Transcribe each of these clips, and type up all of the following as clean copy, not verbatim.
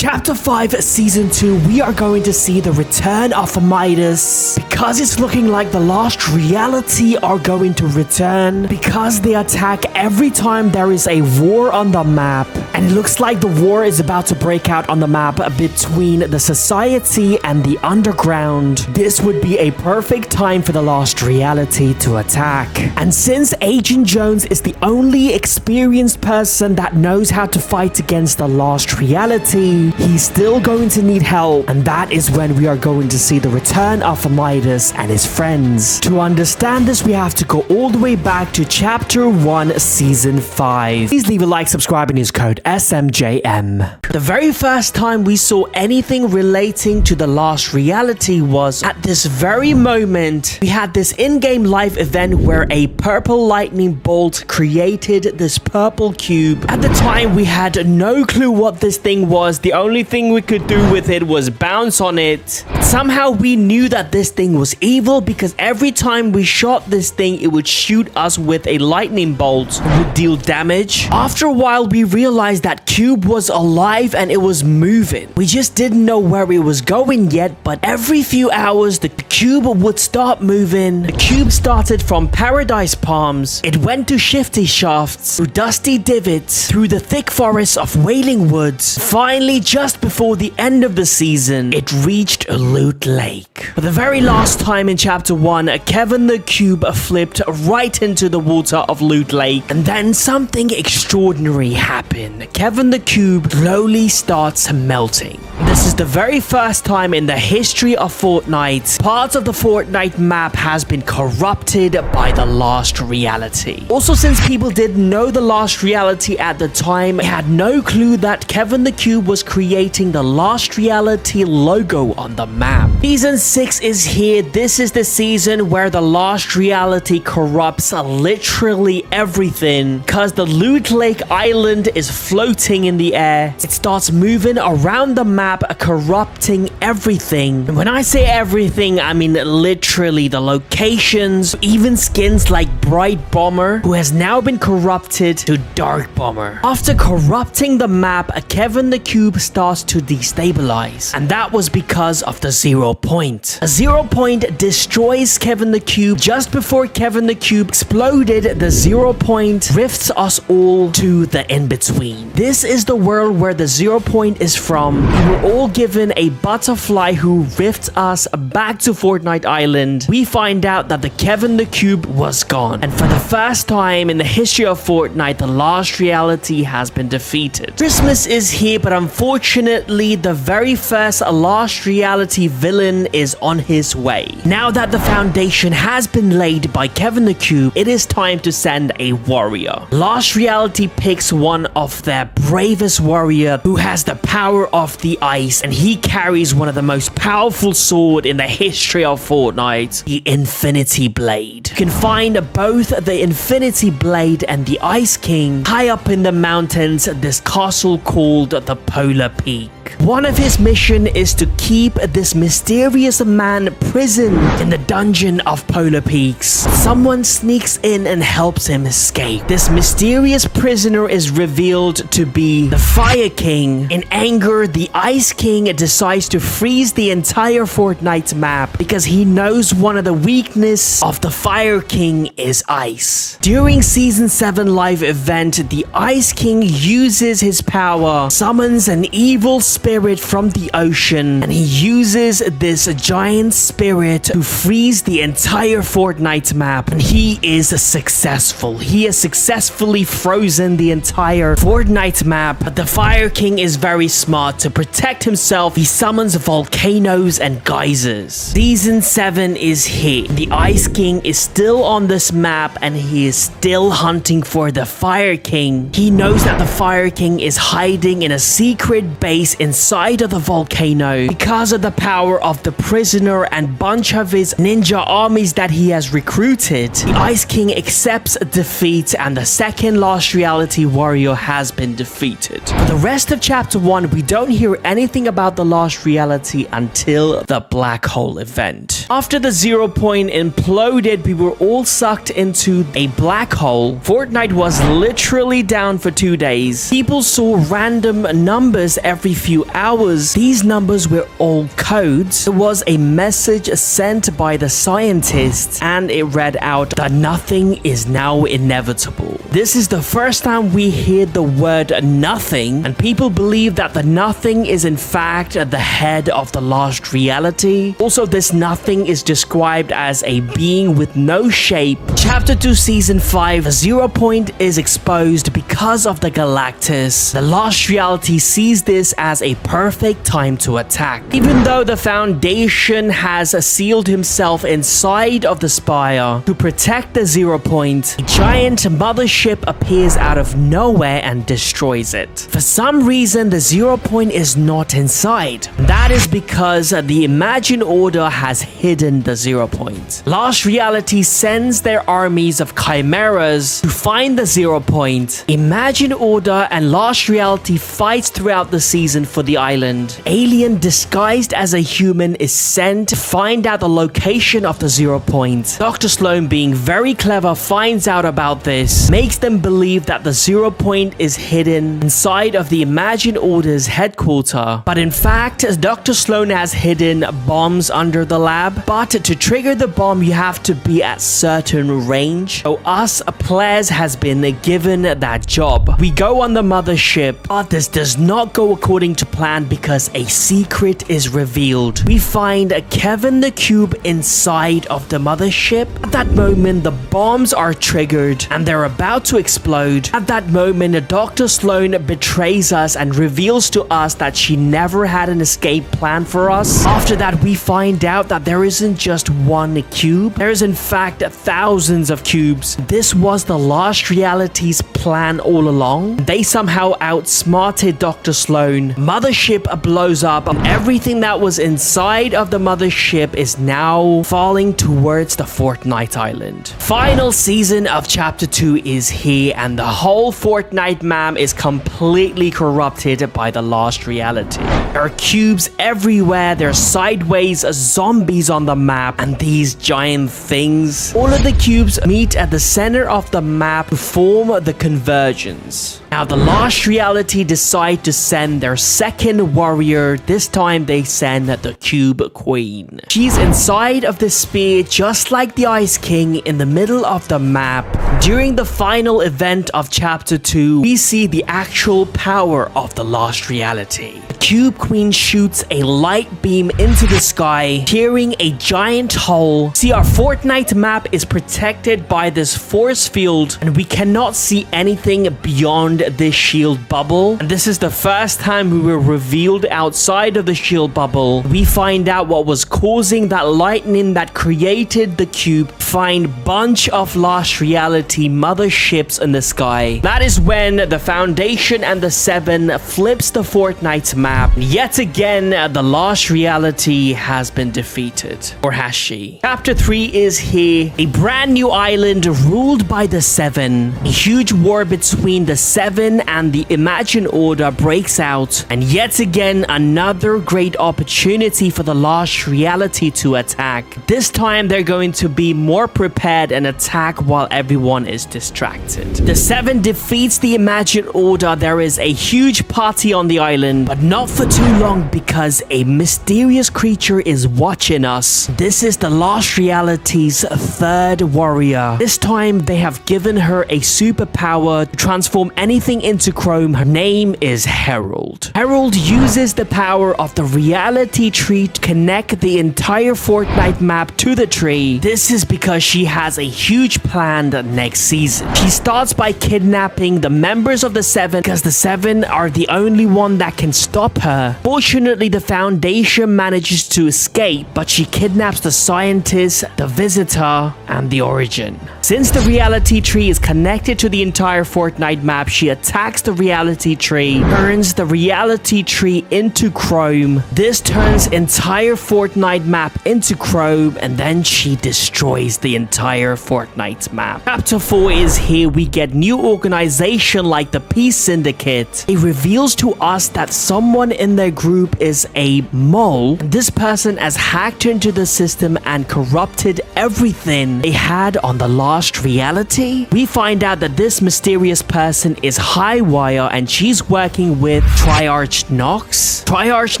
Chapter 5, Season 2, we are going to see the return of Midas. Because it's looking like the lost reality are going to return. Because they attack every time there is a war on the map. And it looks like the war is about to break out on the map between the society and the underground. This would be a perfect time for the lost reality to attack. And since Agent Jones is the only experienced person that knows how to fight against the lost reality, he's still going to need help, and that is when we are going to see the return of Midas and his friends. To understand this, we have to go all the way back to Chapter 1, Season 5. Please leave a like, subscribe, and use code SMJM. The very first time we saw anything relating to the lost reality was at this very moment. We had this in-game live event where a purple lightning bolt created this purple cube. At the time, we had no clue what this thing was. The only thing we could do with it was bounce on it. Somehow we knew that this thing was evil because every time we shot this thing, it would shoot us with a lightning bolt and would deal damage. After a while, we realized that cube was alive and it was moving. We just didn't know where it was going yet, but every few hours, the cube would start moving. The cube started from paradise palms. It went to shifty shafts, through dusty divots, through the thick forests of wailing woods. Finally, just before the end of the season, it reached Loot Lake. For the very last time in Chapter 1, Kevin the Cube flipped right into the water of Loot Lake, and then something extraordinary happened. Kevin the Cube slowly starts melting. This is the very first time in the history of Fortnite parts of the Fortnite map has been corrupted by the lost reality. Also, since people didn't know the lost reality at the time, they had no clue that Kevin the Cube was creating the lost reality logo on the map. Season 6 is here. This is the season where the lost reality corrupts literally everything because the Loot Lake Island is floating in the air. It starts moving around the map, corrupting everything. And when I say everything, I mean literally the locations, even skins like Bright Bomber, who has now been corrupted to Dark Bomber. After corrupting the map, Kevin the Cube starts to destabilize, and that was because of the 0 point. A 0 point destroys Kevin the Cube. Just before Kevin the Cube exploded, the 0 point rifts us all to the in-between. This is the world where the 0 point is from. We were all given a butterfly who rifts us back to Fortnite Island. We find out that the Kevin the Cube was gone, and for the first time in the history of Fortnite, the lost reality has been defeated. Christmas is here, but unfortunately, the very first lost reality villain is on his way. Now that the foundation has been laid by Kevin the Cube, it is time to send a warrior. Lost reality picks one of their bravest warrior who has the power of the ice, and he carries one of the most powerful sword in the history of Fortnite, the Infinity Blade. You can find both the Infinity Blade and the Ice King high up in the mountains, this castle called the Polar Peak. One of his mission is to keep this mysterious man prisoned in the dungeon of Polar Peaks. Someone sneaks in and helps him escape. This mysterious prisoner is revealed to be the Fire King. In anger, the Ice King decides to freeze the entire Fortnite map because he knows one of the weaknesses of the Fire King is ice. During Season 7 live event, the Ice King uses his power, summons an evil spirit from the ocean, and he uses this giant spirit to freeze the entire Fortnite map, and he is successful. He has successfully frozen the entire Fortnite map, but the Fire King is very smart. To protect himself, he summons volcanoes and geysers. Season 7 is here. The Ice King is still on this map, and he is still hunting for the Fire King. He knows that the Fire King is hiding in a secret base inside of the volcano because of the power of the prisoner and bunch of his ninja armies that he has recruited. The Ice King accepts defeat, and the second lost reality warrior has been defeated. For the rest of Chapter 1, we don't hear anything about the lost reality until the black hole event. After the 0 point imploded, we were all sucked into a black hole. Fortnite was literally down for 2 days. People saw random numbers every few few hours, these numbers were all codes. There was a message sent by the scientists, and it read out that nothing is now inevitable. This is the first time we hear the word nothing, and people believe that the nothing is in fact the head of the lost reality. Also, this nothing is described as a being with no shape. Chapter 2 Season 5, 0 Point is exposed because of the Galactus. The lost reality sees this as a perfect time to attack. Even though the Foundation has sealed himself inside of the spire to protect the 0 Point, a giant mothership appears out of nowhere and destroys it. For some reason, the 0 Point is not inside. That is because the Imagine Order has hidden the 0 Point. Lost Reality sends their armies of chimeras to find the 0 Point. Imagine Order and Lost Reality fights throughout the season for the island. Alien disguised as a human is sent to find out the location of the 0 Point. Dr. Sloan, being very clever, finds out about this, makes them believe that the 0 Point is hidden inside of the Imagine Order's headquarters. But in fact, Dr. Sloan has hidden bombs under the lab. But to trigger the bomb, you have to be at certain range. So us players has been given that job. We go on the mothership, but this does not go according to plan because a secret is revealed. We find Kevin the Cube inside of the mothership. At that moment, the bombs are triggered and they're about to explode. At that moment, Dr. Sloan betrays us and reveals to us that she never had an escape plan for us. After that, we find out that there isn't just one cube. There is in fact thousands of cubes. This was the Lost Reality's plan all along. They somehow outsmarted Dr. Sloan. Mothership blows up and everything that was inside of the mothership is now falling towards the Fortnite island. Final season of chapter 2 is here and the whole Fortnite map is completely corrupted by the Lost Reality. There are cubes everywhere, there are sideways zombies on the map, and these giant things. All of the cubes meet at the center of the map to form the convergence. Now the Lost Reality decide to send their second warrior. This time they send the Cube Queen. She's inside of the spear just like the Ice King in the middle of the map. During the final event of chapter 2, we see the actual power of the Lost Reality. The Cube Queen shoots a light beam into the sky, tearing a giant hole. See, our Fortnite map is protected by this force field and we cannot see anything beyond this shield bubble. And this is the first time we were revealed outside of the shield bubble. We find out what was causing that lightning that created the cube. Find bunch of Lost Reality motherships in the sky. That is when the Foundation and the 7 flips the Fortnite map. Yet again, the Lost Reality has been defeated. Or has she? Chapter 3 is here. A brand new island ruled by the 7. A huge war between the 7 and the Imagine Order breaks out. And yet again, another great opportunity for the Lost Reality to attack. This time, they're going to be more prepared and attack while everyone is distracted. The 7 defeats the Imagine Order. There is a huge party on the island, but not for too long because a mysterious creature is watching us. This is the Lost Reality's third warrior. This time, they have given her a superpower to transform anything into chrome. Her name is Herald. Herald uses the power of the reality tree to connect the entire Fortnite map to the tree. This is because she has a huge plan next season. She starts by kidnapping the members of the 7 because the 7 are the only one that can stop her. Fortunately, the Foundation manages to escape, but she kidnaps the scientist, the visitor, and the origin. Since the reality tree is connected to the entire Fortnite map, she attacks the reality tree, turns the reality tree into chrome. This turns entire Fortnite map into chrome, and then she destroys the entire Fortnite map. Chapter 4 is here. We get new organization like the Peace Syndicate. It reveals to us that someone in their group is a mole. This person has hacked into the system and corrupted everything they had on the Lost Reality. We find out that this mysterious person is is Highwire, and she's working with Triarch Nox. Triarch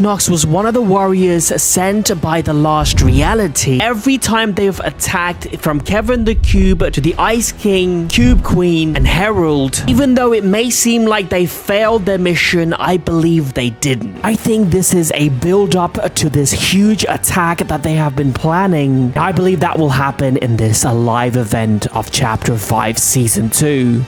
Nox was one of the warriors sent by the last reality. Every time they've attacked, from Kevin the Cube to the Ice King, Cube Queen, and Herald, even though it may seem like they failed their mission, I believe they didn't. I think this is a build-up to this huge attack that they have been planning. I believe that will happen in this live event of Chapter 5 Season 2.